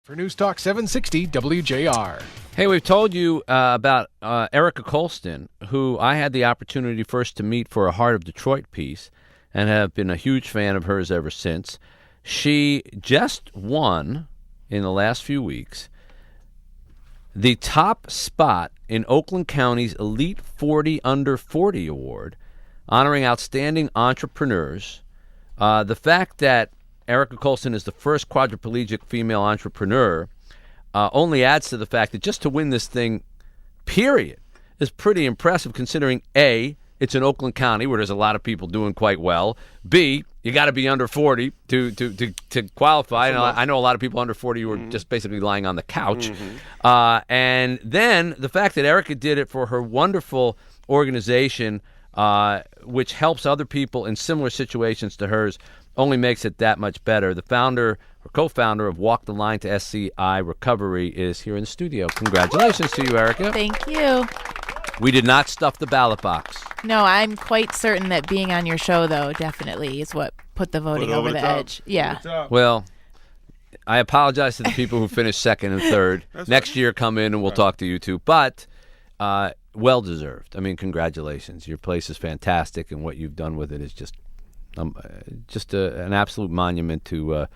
For News Talk 760 WJR. Hey, we've told you about Erica Coulston, who I had the opportunity first to meet for a Heart of Detroit piece and have been a huge fan of hers ever since. She just won, in the last few weeks, the top spot in Oakland County's Elite 40 Under 40 Award, honoring outstanding entrepreneurs. The fact that Erica Coulston is the first quadriplegic female entrepreneur only adds to the fact that just to win this thing, period, is pretty impressive considering, A, it's in Oakland County where there's a lot of people doing quite well. B, you got to be under 40 to qualify. And I know a lot of people under 40 who are just basically lying on the couch. And then the fact that Erica did it for her wonderful organization, which helps other people in similar situations to hers, only makes it that much better. The founder or co-founder of Walk the Line to SCI Recovery is here in the studio. Congratulations to you, Erica. Thank you. We did not stuff the ballot box. No, I'm quite certain that being on your show, though, definitely is what put the voting over the edge. Yeah. Well, I apologize to the people who finished second and third. Next year, come in and we'll talk to you too. But well-deserved. I mean, congratulations. Your place is fantastic, and what you've done with it is just an absolute monument to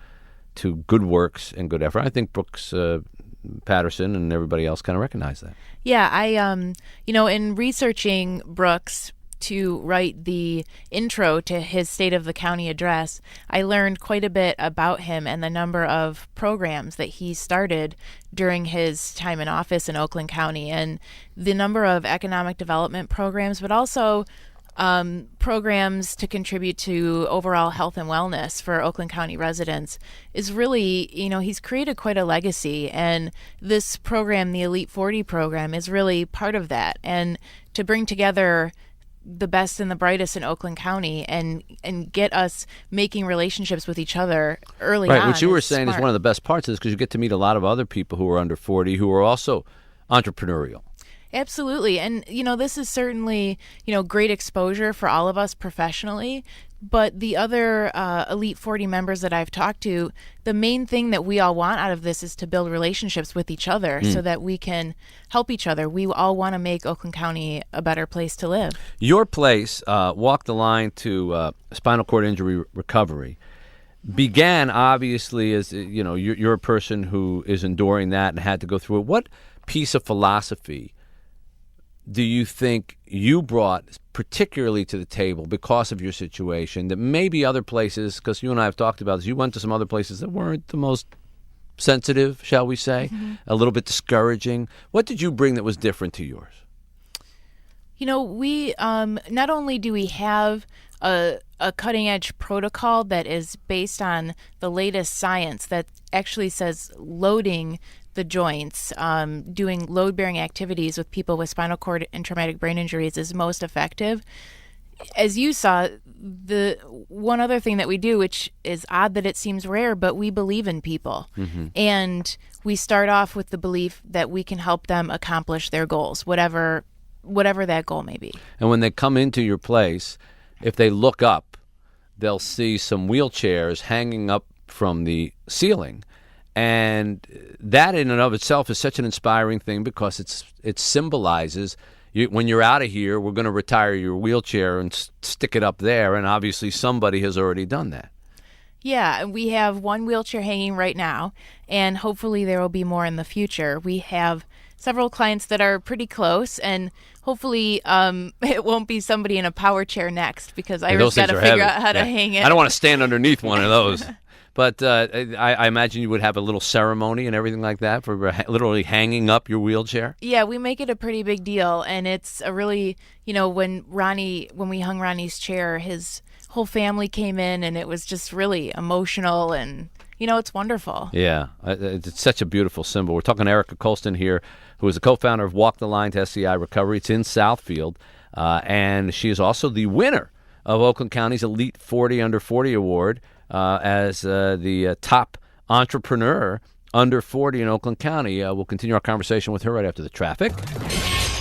good works and good effort. I think Brooks Patterson and everybody else kind of recognize that. Yeah, I in researching Brooks to write the intro to his State of the County address, I learned quite a bit about him and the number of programs that he started during his time in office in Oakland County, and the number of economic development programs, but also programs to contribute to overall health and wellness for Oakland County residents is really, he's created quite a legacy. And this program, the Elite 40 program, is really part of that. And to bring together the best and the brightest in Oakland County and get us making relationships with each other early on. Right, what you were saying is one of the best parts of this, because you get to meet a lot of other people who are under 40 who are also entrepreneurial. Absolutely. And, this is certainly, great exposure for all of us professionally. But the other Elite 40 members that I've talked to, the main thing that we all want out of this is to build relationships with each other so that we can help each other. We all want to make Oakland County a better place to live. Your place, Walk the Line to Spinal Cord Injury Recovery, began obviously as, you're a person who is enduring that and had to go through it. What piece of philosophy do you think you brought particularly to the table because of your situation that maybe other places, because you and I have talked about this, you went to some other places that weren't the most sensitive, shall we say, a little bit discouraging. What did you bring that was different to yours? We not only do we have a cutting-edge protocol that is based on the latest science that actually says loading the joints, doing load-bearing activities with people with spinal cord and traumatic brain injuries is most effective. As you saw, the one other thing that we do, which is odd that it seems rare, but we believe in people. And we start off with the belief that we can help them accomplish their goals, whatever that goal may be. And when they come into your place, if they look up, they'll see some wheelchairs hanging up from the ceiling. And that in and of itself is such an inspiring thing because it symbolizes when you're out of here, we're going to retire your wheelchair and stick it up there. And obviously somebody has already done that. Yeah, we have one wheelchair hanging right now, and hopefully there will be more in the future. We have several clients that are pretty close, and hopefully it won't be somebody in a power chair next because Ira's got to figure out how to hang it. I don't want to stand underneath one of those. But I imagine you would have a little ceremony and everything like that for literally hanging up your wheelchair. Yeah, we make it a pretty big deal, and it's a really, when we hung Ronnie's chair, his whole family came in, and it was just really emotional, and it's wonderful. Yeah, it's such a beautiful symbol. We're talking to Erica Coulston here, who is the co-founder of Walk the Line to SCI Recovery. It's in Southfield, and she is also the winner of Oakland County's Elite 40 Under 40 Award. As the top entrepreneur under 40 in Oakland County. We'll continue our conversation with her right after the traffic.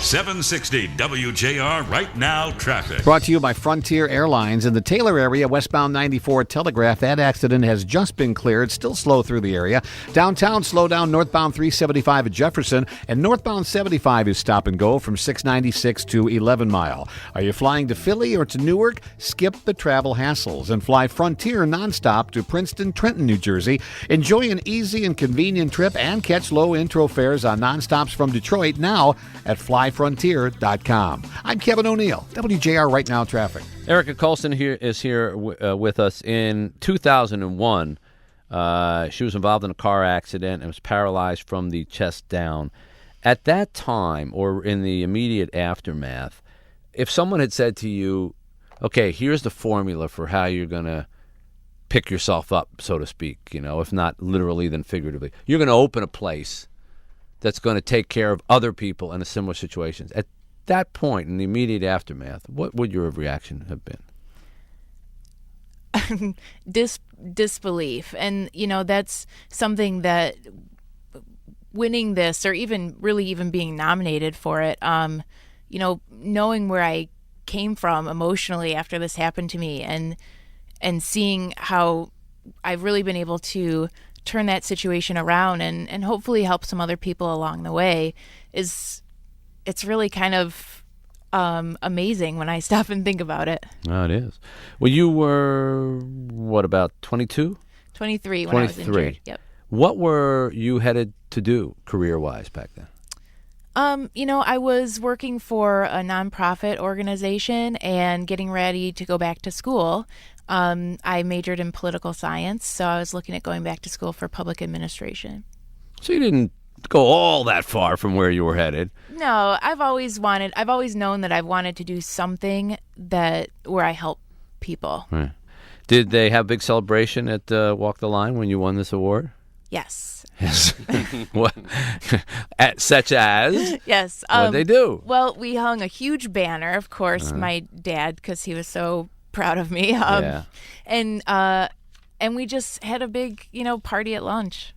760 WJR Right Now Traffic. Brought to you by Frontier Airlines. In the Taylor area, westbound 94 Telegraph. That accident has just been cleared. Still slow through the area. Downtown, slow down northbound 375 at Jefferson. And northbound 75 is stop and go from 696 to 11 Mile. Are you flying to Philly or to Newark? Skip the travel hassles and fly Frontier nonstop to Princeton, Trenton, New Jersey. Enjoy an easy and convenient trip and catch low intro fares on nonstops from Detroit now at flyfrontier.com. I'm Kevin O'Neill, WJR Right Now Traffic. Erica Coulston is here with us. In 2001, she was involved in a car accident and was paralyzed from the chest down. At that time, or in the immediate aftermath, if someone had said to you, okay, here's the formula for how you're going to pick yourself up, so to speak, if not literally, then figuratively. You're going to open a place that's going to take care of other people in a similar situations. At that point, in the immediate aftermath, what would your reaction have been? Disbelief. And, that's something that winning this, or even being nominated for it, knowing where I came from emotionally after this happened to me, and seeing how I've really been able to turn that situation around and hopefully help some other people along the way, it's really kind of amazing when I stop and think about it. Oh, it is. Well, you were, about 22? 23 when I was injured. Yep. What were you headed to do career-wise back then? I was working for a nonprofit organization and getting ready to go back to school. I majored in political science, so I was looking at going back to school for public administration. So you didn't go all that far from where you were headed. No, I've always known that I've wanted to do something where I help people. Right. Did they have a big celebration at Walk the Line when you won this award? Yes. Yes. What? Such as? Yes. What did they do? Well, we hung a huge banner, of course, my dad, because he was so proud of me. And we just had a big, party at lunch.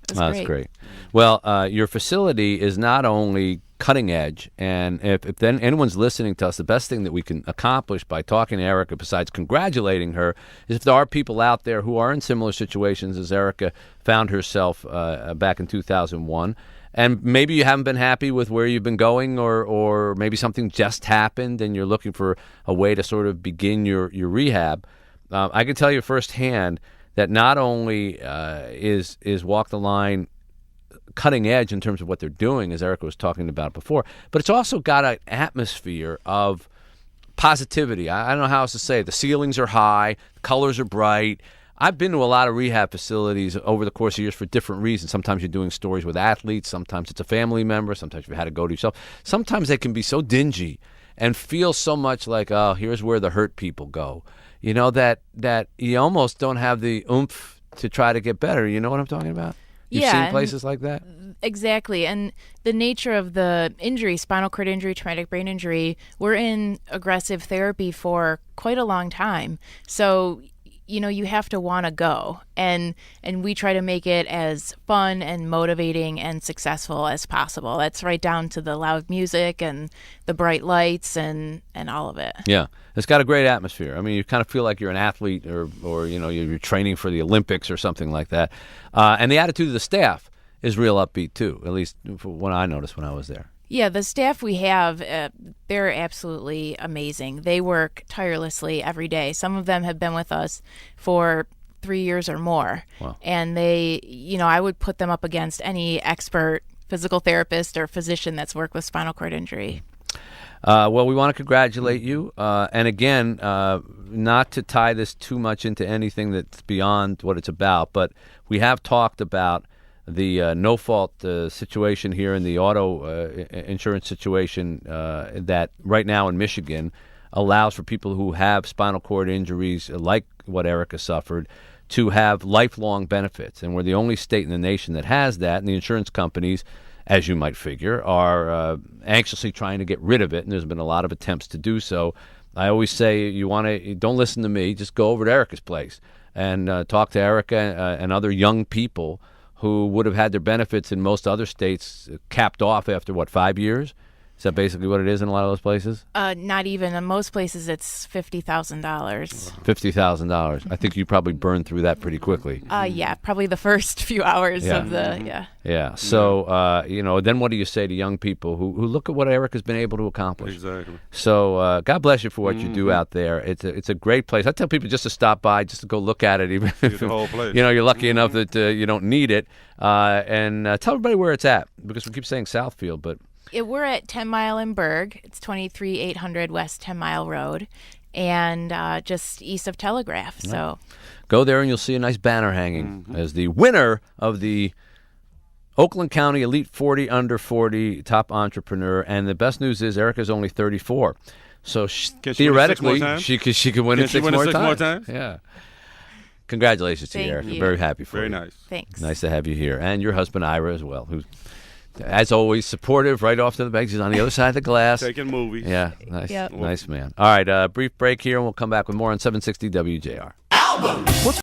It was That's great. Well, your facility is not only cutting edge, and if then anyone's listening to us, the best thing that we can accomplish by talking to Erica, besides congratulating her, is if there are people out there who are in similar situations as Erica found herself back in 2001, and maybe you haven't been happy with where you've been going, or maybe something just happened and you're looking for a way to sort of begin your rehab. I can tell you firsthand that not only is Walk the Line cutting edge in terms of what they're doing, as Erica was talking about before, but it's also got an atmosphere of positivity. I don't know how else to say it. The ceilings are high, the colors are bright. I've been to a lot of rehab facilities over the course of years for different reasons. Sometimes you're doing stories with athletes. Sometimes it's a family member. Sometimes you've had to go to yourself. Sometimes they can be so dingy and feel so much like, oh, here's where the hurt people go. That you almost don't have the oomph to try to get better. You know what I'm talking about? You've seen places like that? Exactly. And the nature of the injury, spinal cord injury, traumatic brain injury, we're in aggressive therapy for quite a long time. So, you have to want to go. And we try to make it as fun and motivating and successful as possible. That's right down to the loud music and the bright lights and all of it. Yeah. It's got a great atmosphere. I mean, you kind of feel like you're an athlete or you're training for the Olympics or something like that. And the attitude of the staff is real upbeat, too, at least from what I noticed when I was there. Yeah, the staff we have, they're absolutely amazing. They work tirelessly every day. Some of them have been with us for 3 years or more. Wow. And they, I would put them up against any expert physical therapist or physician that's worked with spinal cord injury. Well, we want to congratulate you. And again, not to tie this too much into anything that's beyond what it's about, but we have talked about the no-fault situation here in the auto insurance situation that right now in Michigan allows for people who have spinal cord injuries like what Erica suffered to have lifelong benefits. And we're the only state in the nation that has that, and the insurance companies, as you might figure, are anxiously trying to get rid of it, and there's been a lot of attempts to do so. I always say don't listen to me, just go over to Erica's place and talk to Erica and other young people who would have had their benefits in most other states capped off after, 5 years? Is that basically what it is in a lot of those places? Not even. In most places, it's $50,000. $50,000. I think you probably burned through that pretty quickly. Yeah, probably the first few hours of the, Yeah. So, then what do you say to young people who look at what Erica's been able to accomplish? Exactly. So, God bless you for what you do out there. It's a great place. I tell people just to stop by, just to go look at it, even if the whole place. you're lucky enough that you don't need it. And tell everybody where it's at, because we keep saying Southfield, but we're at 10 Mile in Berg. It's 23800 West 10 Mile Road, and just east of Telegraph. Right. So go there and you'll see a nice banner hanging as the winner of the Oakland County Elite 40 Under 40 Top Entrepreneur. And the best news is Erica's only 34. So theoretically, she could win it six more times. Yeah. Congratulations to you, Erica. You. Very happy for you. Very nice. Thanks. Nice to have you here. And your husband, Ira, as well, who's, as always, supportive right off to the bank. He's on the other side of the glass. Taking movies. Yeah, nice, Yep. nice man. All right, brief break here, and we'll come back with more on 760 WJR. What's